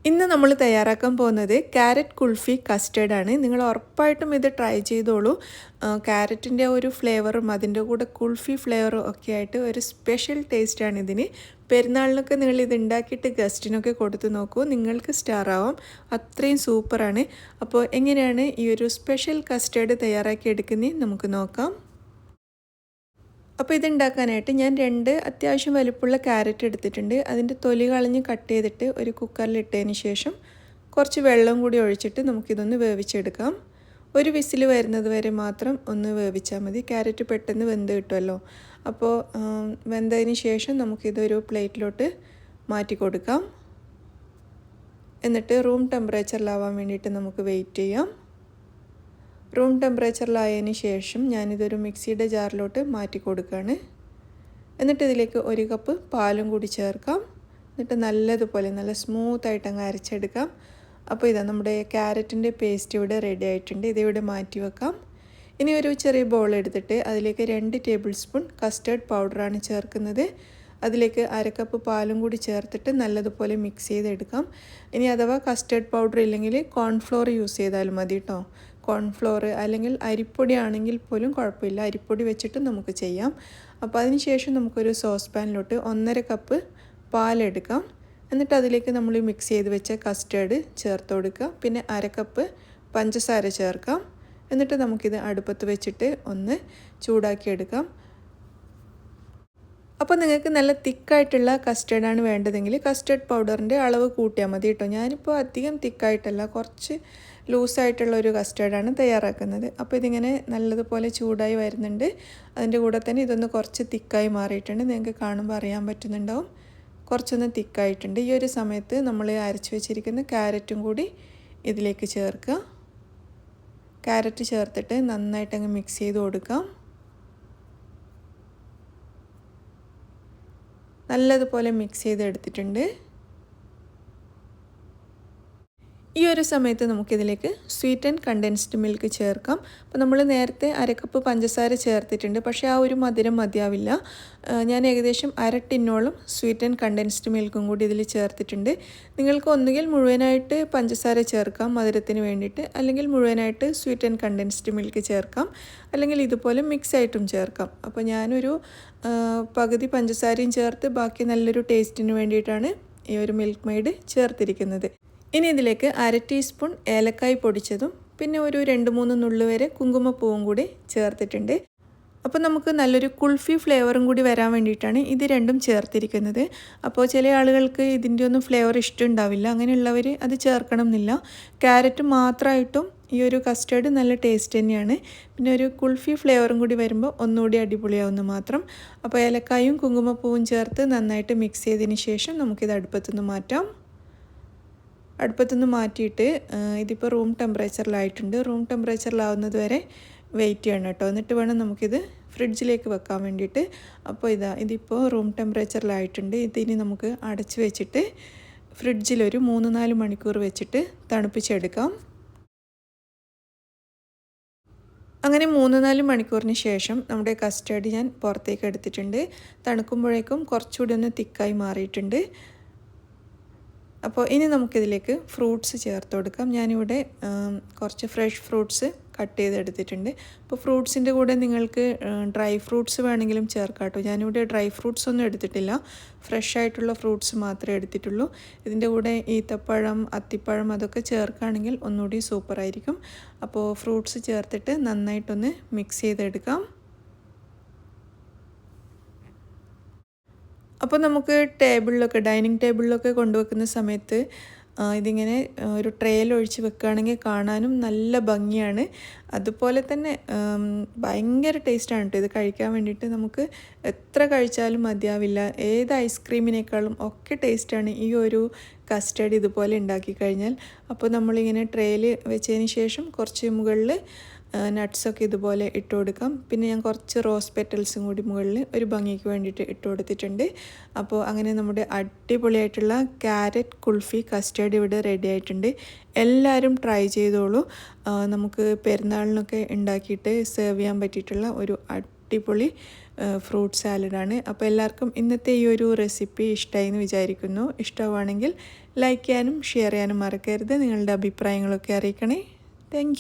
ഇന്ന് നമ്മൾ തയ്യാറാക്കാൻ പോകുന്നത് ക്യാരറ്റ് കുൽഫി കസ്റ്റേർഡാണ്. നിങ്ങൾ ഉറപ്പായിട്ടും ഇത് ട്രൈ ചെയ്തോളൂ. ക്യാരറ്റിൻ്റെ ഒരു ഫ്ലേവറും അതിൻ്റെ കൂടെ കുൽഫി ഫ്ലേവറും ഒക്കെ ആയിട്ട് ഒരു സ്പെഷ്യൽ ടേസ്റ്റാണ് ഇതിന്. പെരുന്നാളിനൊക്കെ നിങ്ങൾ ഇത് ഉണ്ടാക്കിയിട്ട് ഗസ്റ്റിനൊക്കെ കൊടുത്ത് നോക്കൂ, നിങ്ങൾക്ക് സ്റ്റാർ ആവാം. അത്രയും സൂപ്പറാണ്. അപ്പോൾ എങ്ങനെയാണ് ഈ ഒരു സ്പെഷ്യൽ കസ്റ്റേർഡ് തയ്യാറാക്കി എടുക്കുന്നത് നമുക്ക് നോക്കാം. അപ്പോൾ ഇതുണ്ടാക്കാനായിട്ട് ഞാൻ 2 അത്യാവശ്യം വലിപ്പമുള്ള ക്യാരറ്റ് എടുത്തിട്ടുണ്ട്. അതിൻ്റെ തൊലി കളഞ്ഞ് കട്ട് ചെയ്തിട്ട് ഒരു കുക്കറിലിട്ടതിന് ശേഷം കുറച്ച് വെള്ളം കൂടി ഒഴിച്ചിട്ട് നമുക്കിതൊന്ന് വേവിച്ചെടുക്കാം. ഒരു വിസിൽ വരുന്നത് വരെ മാത്രം ഒന്ന് വേവിച്ചാൽ മതി. ക്യാരറ്റ് പെട്ടെന്ന് വെന്ത് കിട്ടുമല്ലോ. അപ്പോൾ വെന്തതിന് ശേഷം നമുക്കിതൊരു പ്ലേറ്റിലോട്ട് മാറ്റി കൊടുക്കാം. എന്നിട്ട് റൂം ടെമ്പറേച്ചറിലാവാൻ വേണ്ടിയിട്ട് നമുക്ക് വെയിറ്റ് ചെയ്യാം. റൂം ടെമ്പറേച്ചറിലായതിന് ശേഷം ഞാനിതൊരു മിക്സിയുടെ ജാറിലോട്ട് മാറ്റി കൊടുക്കുകയാണ്. എന്നിട്ട് ഇതിലേക്ക് 1 കപ്പ് പാലും കൂടി ചേർക്കാം. എന്നിട്ട് നല്ലതുപോലെ നല്ല സ്മൂത്തായിട്ട് അങ്ങ് അരച്ചെടുക്കാം. അപ്പോൾ ഇതാ നമ്മുടെ ക്യാരറ്റിൻ്റെ പേസ്റ്റ് ഇവിടെ റെഡി ആയിട്ടുണ്ട്. ഇതിവിടെ മാറ്റി വെക്കാം. ഇനി ഒരു ചെറിയ ബൗൾ എടുത്തിട്ട് അതിലേക്ക് 2 ടേബിൾ സ്പൂൺ കസ്റ്റേർഡ് പൗഡറാണ് ചേർക്കുന്നത്. അതിലേക്ക് 1/2 കപ്പ് പാലും കൂടി ചേർത്തിട്ട് നല്ലതുപോലെ മിക്സ് ചെയ്തെടുക്കാം. ഇനി അഥവാ കസ്റ്റേർഡ് പൗഡർ ഇല്ലെങ്കിൽ കോൺഫ്ലോർ യൂസ് ചെയ്താലും മതി കേട്ടോ. കോൺഫ്ലോർ അല്ലെങ്കിൽ അരിപ്പൊടി ആണെങ്കിൽ പോലും കുഴപ്പമില്ല, അരിപ്പൊടി വെച്ചിട്ട് നമുക്ക് ചെയ്യാം. അപ്പോൾ അതിന് ശേഷം നമുക്കൊരു സോസ് പാനിലോട്ട് 1/2 കപ്പ് പാലെടുക്കാം. എന്നിട്ട് അതിലേക്ക് നമ്മൾ മിക്സ് ചെയ്ത് വെച്ച കസ്റ്റേർഡ് ചേർത്ത് കൊടുക്കുക. പിന്നെ 1/2 കപ്പ് പഞ്ചസാര ചേർക്കാം. എന്നിട്ട് നമുക്കിത് അടുപ്പത്ത് വെച്ചിട്ട് ഒന്ന് ചൂടാക്കിയെടുക്കാം. അപ്പോൾ നിങ്ങൾക്ക് നല്ല തിക്കായിട്ടുള്ള കസ്റ്റേർഡാണ് വേണ്ടതെങ്കിൽ കസ്റ്റേർഡ് പൗഡറിൻ്റെ അളവ് കൂട്ടിയാൽ മതി കേട്ടോ. ഞാനിപ്പോൾ അധികം തിക്കായിട്ടല്ല, കുറച്ച് ലൂസായിട്ടുള്ള ഒരു കസ്റ്റേർഡാണ് തയ്യാറാക്കുന്നത്. അപ്പോൾ ഇതിങ്ങനെ നല്ലതുപോലെ ചൂടായി വരുന്നുണ്ട്. അതിൻ്റെ കൂടെ തന്നെ ഇതൊന്ന് കുറച്ച് തിക്കായി മാറിയിട്ടുണ്ട്. നിങ്ങൾക്ക് കാണുമ്പോൾ അറിയാൻ പറ്റുന്നുണ്ടാവും, കുറച്ചൊന്ന് തിക്കായിട്ടുണ്ട്. ഈ ഒരു സമയത്ത് നമ്മൾ അരച്ച് വെച്ചിരിക്കുന്ന ക്യാരറ്റും കൂടി ഇതിലേക്ക് ചേർക്കുക. ക്യാരറ്റ് ചേർത്തിട്ട് നന്നായിട്ടങ്ങ് മിക്സ് ചെയ്ത് കൊടുക്കാം. നല്ലതുപോലെ മിക്സ് ചെയ്തെടുത്തിട്ടുണ്ട്. ഈ ഒരു സമയത്ത് നമുക്കിതിലേക്ക് സ്വീറ്റ് ആൻഡ് കണ്ടൻസ്ഡ് മിൽക്ക് ചേർക്കാം. അപ്പോൾ നമ്മൾ നേരത്തെ 1/2 കപ്പ് പഞ്ചസാര ചേർത്തിട്ടുണ്ട്, പക്ഷേ ആ ഒരു മധുരം മതിയാവില്ല. ഞാൻ ഏകദേശം 1/2 ടിന്നോളം സ്വീറ്റ് ആൻഡ് കണ്ടൻസ്ഡ് മിൽക്കും കൂടി ഇതിൽ ചേർത്തിട്ടുണ്ട്. നിങ്ങൾക്ക് ഒന്നുകിൽ മുഴുവനായിട്ട് പഞ്ചസാര ചേർക്കാം മധുരത്തിന് വേണ്ടിയിട്ട്, അല്ലെങ്കിൽ മുഴുവനായിട്ട് സ്വീറ്റ് ആൻഡ് കണ്ടൻസ്ഡ് മിൽക്ക് ചേർക്കാം, അല്ലെങ്കിൽ ഇതുപോലെ മിക്സ് ആയിട്ടും ചേർക്കാം. അപ്പോൾ ഞാനൊരു പകുതി പഞ്ചസാരയും ചേർത്ത് ബാക്കി നല്ലൊരു ടേസ്റ്റിന് വേണ്ടിയിട്ടാണ് ഈ ഒരു മിൽക്ക് മെയ്ഡ് ചേർത്തിരിക്കുന്നത്. ഇനി ഇതിലേക്ക് 1/2 ടീസ്പൂൺ ഏലക്കായ് പൊടിച്ചതും പിന്നെ ഒരു 2-3 നുള്ളു വരെ കുങ്കുമപ്പൂവും കൂടി ചേർത്തിട്ടുണ്ട്. അപ്പോൾ നമുക്ക് നല്ലൊരു കുൽഫി ഫ്ലേവറും കൂടി വരാൻ വേണ്ടിയിട്ടാണ് ഇത് രണ്ടും ചേർത്തിരിക്കുന്നത്. അപ്പോൾ ചില ആളുകൾക്ക് ഇതിൻ്റെ ഒന്നും ഫ്ലേവർ ഇഷ്ടമുണ്ടാവില്ല, അങ്ങനെയുള്ളവർ അത് ചേർക്കണം എന്നില്ല. ക്യാരറ്റ് മാത്രമായിട്ടും ഈ ഒരു കസ്റ്റേർഡ് നല്ല ടേസ്റ്റ് തന്നെയാണ്. പിന്നെ ഒരു കുൽഫി ഫ്ലേവറും കൂടി വരുമ്പോൾ ഒന്നുകൂടി അടിപൊളിയാവുന്ന മാത്രം. അപ്പോൾ ഏലക്കായും കുങ്കുമപ്പൂവും ചേർത്ത് നന്നായിട്ട് മിക്സ് ചെയ്തതിന് ശേഷം നമുക്കിത് അടുപ്പത്തുനിന്ന് മാറ്റാം. അടുപ്പത്തുനിന്ന് മാറ്റിയിട്ട് ഇതിപ്പോൾ റൂം ടെമ്പറേച്ചറിലായിട്ടുണ്ട്. റൂം ടെമ്പറേച്ചറിലാവുന്നത് വരെ വെയിറ്റ് ചെയ്യണം കേട്ടോ. എന്നിട്ട് വേണം നമുക്കിത് ഫ്രിഡ്ജിലേക്ക് വെക്കാൻ വേണ്ടിയിട്ട്. അപ്പോൾ ഇതിപ്പോൾ റൂം ടെമ്പറേച്ചറിലായിട്ടുണ്ട്. ഇതിനി നമുക്ക് അടച്ച് വെച്ചിട്ട് ഫ്രിഡ്ജിലൊരു 3-4 മണിക്കൂർ വെച്ചിട്ട് തണുപ്പിച്ചെടുക്കാം. അങ്ങനെ 3-4 മണിക്കൂറിന് ശേഷം നമ്മുടെ കസ്റ്റേർഡ് ഞാൻ പുറത്തേക്ക് എടുത്തിട്ടുണ്ട്. തണുക്കുമ്പോഴേക്കും കുറച്ചുകൂടി ഒന്ന് തിക്കായി മാറിയിട്ടുണ്ട്. അപ്പോൾ ഇനി നമുക്കിതിലേക്ക് ഫ്രൂട്ട്സ് ചേർത്ത് കൊടുക്കാം. ഞാനിവിടെ കുറച്ച് ഫ്രഷ് ഫ്രൂട്ട്സ് കട്ട് ചെയ്തെടുത്തിട്ടുണ്ട്. അപ്പോൾ ഫ്രൂട്ട്സിൻ്റെ കൂടെ നിങ്ങൾക്ക് ഡ്രൈ ഫ്രൂട്ട്സ് വേണമെങ്കിലും ചേർക്കാം കേട്ടോ. ഞാനിവിടെ ഡ്രൈ ഫ്രൂട്ട്സ് ഒന്നും എടുത്തിട്ടില്ല, ഫ്രഷ് ആയിട്ടുള്ള ഫ്രൂട്ട്സ് മാത്രമേ എടുത്തിട്ടുള്ളൂ. ഇതിൻ്റെ കൂടെ ഈത്തപ്പഴം, അത്തിപ്പഴം അതൊക്കെ ചേർക്കുകയാണെങ്കിൽ ഒന്നുകൂടി സൂപ്പറായിരിക്കും. അപ്പോൾ ഫ്രൂട്ട്സ് ചേർത്തിട്ട് നന്നായിട്ടൊന്ന് മിക്സ് ചെയ്തെടുക്കാം. അപ്പോൾ നമുക്ക് ഡൈനിങ് ടേബിളിലൊക്കെ കൊണ്ടുവെക്കുന്ന സമയത്ത് ഇതിങ്ങനെ ഒരു ട്രേയിൽ ഒഴിച്ച് വെക്കുകയാണെങ്കിൽ കാണാനും നല്ല ഭംഗിയാണ്. അതുപോലെ തന്നെ ഭയങ്കര ടേസ്റ്റാണ് കേട്ടോ ഇത് കഴിക്കാൻ വേണ്ടിയിട്ട്. നമുക്ക് എത്ര കഴിച്ചാലും മതിയാവില്ല. ഏത് ഐസ്ക്രീമിനേക്കാളും ഒക്കെ ടേസ്റ്റാണ് ഈ ഒരു കസ്റ്റേർഡ് ഇതുപോലെ ഉണ്ടാക്കി കഴിഞ്ഞാൽ. അപ്പോൾ നമ്മളിങ്ങനെ ട്രേയിൽ വെച്ചതിന് ശേഷം കുറച്ച് മുകളിൽ നട്ട്സൊക്കെ ഇതുപോലെ ഇട്ട് കൊടുക്കാം. പിന്നെ ഞാൻ കുറച്ച് റോസ് പെറ്റൽസും കൂടി മുകളിൽ ഒരു ഭംഗിക്ക് വേണ്ടിയിട്ട് ഇട്ട് കൊടുത്തിട്ടുണ്ട്. അപ്പോൾ അങ്ങനെ നമ്മുടെ അടിപൊളിയായിട്ടുള്ള ക്യാരറ്റ് കുൽഫി കസ്റ്റേർഡ് ഇവിടെ റെഡി ആയിട്ടുണ്ട്. എല്ലാവരും ട്രൈ ചെയ്തോളൂ. നമുക്ക് പെരുന്നാളിനൊക്കെ ഉണ്ടാക്കിയിട്ട് സെർവ് ചെയ്യാൻ പറ്റിയിട്ടുള്ള ഒരു അടിപൊളി ഫ്രൂട്ട് സാലഡാണ്. അപ്പോൾ എല്ലാവർക്കും ഇന്നത്തെ ഈ ഒരു റെസിപ്പി ഇഷ്ടമായി എന്ന് വിചാരിക്കുന്നു. ഇഷ്ടമാണെങ്കിൽ ലൈക്ക് ചെയ്യാനും ഷെയർ ചെയ്യാനും മറക്കരുത്. നിങ്ങളുടെ അഭിപ്രായങ്ങളൊക്കെ അറിയിക്കണേ. താങ്ക്